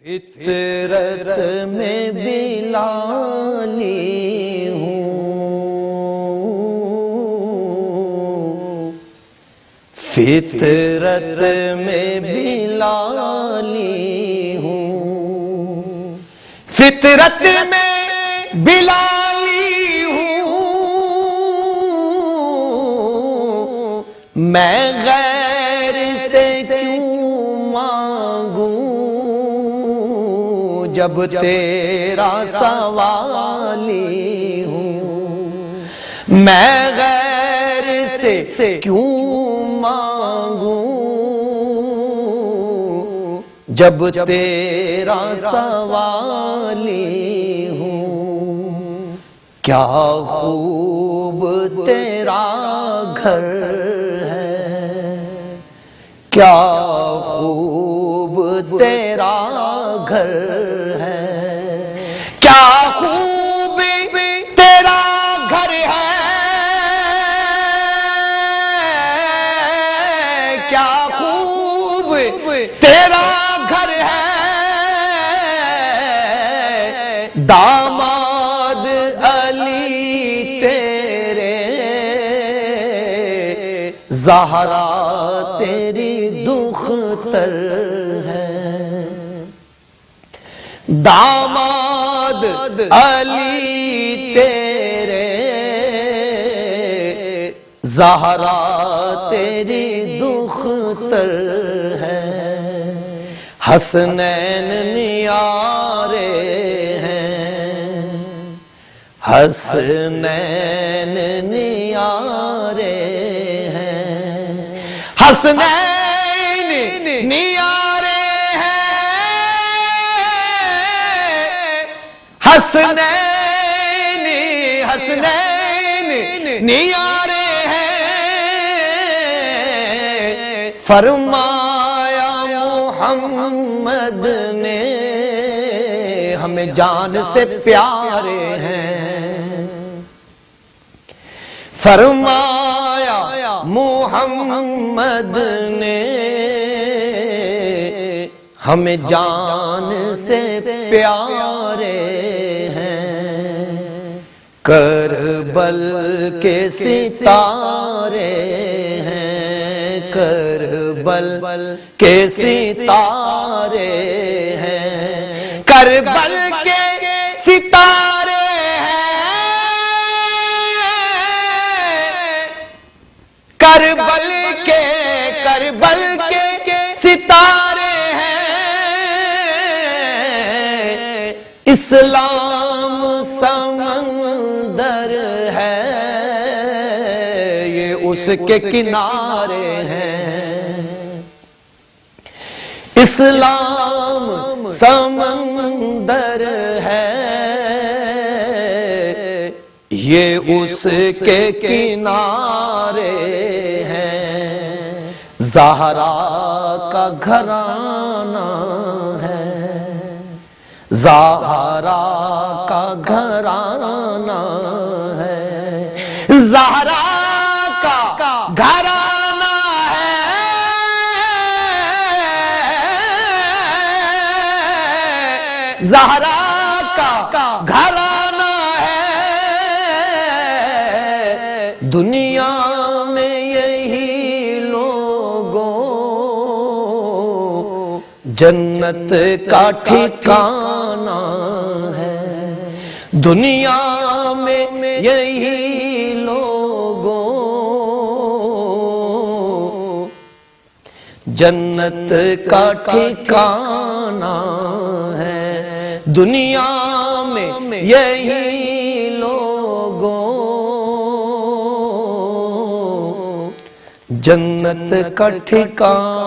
فطرت میں بلالی ہوں، فطرت میں بلالی ہوں، فطرت میں بلالی ہوں، میں غیر سے کیوں مانگوں جب تیرا سوالی ہوں، میں غیر سے کیوں مانگوں جب تیرا سوالی ہوں، کیا خوب تیرا گھر ہے، کیا خوب تیرا گھر ہے، کیا خوب تیرا گھر ہے، کیا خوب تیرا گھر ہے، داماد علی تیرے، زہرا تیری دختر ہے، داماد علی تیرے، زہرا تیری دختر ہے، حسنین نیارے ہیں، حسنین نیارے ہیں، حسنین نیارے ہیں، حسنین نیارے ہیں، فرمایا محمد نے ہمیں جان سے پیارے ہیں، فرمایا محمد نے ہمیں جان سے پیارے ہیں، کربل کے ستارے ہیں، کربل کے ستارے ہیں، کربل کے ستارے ہیں، کربل کے ستارے ہیں، اسلام سمندر ہے یہ اس کے کنارے ہیں، اسلام سمندر ہے یہ اس کے کنارے ہیں، زہرا کا گھرانہ ہے، زہرا کا گھرانہ ہے، زہرا کا گھرانہ ہے، زہرا کا گھرانہ ہے، دنیا میں یہی لوگوں جنت کا ٹھکانہ ہے، دنیا میں یہی لوگوں جنت کا ٹھکانہ ہے، دنیا میں یہی لوگوں جنت کا ٹھکانہ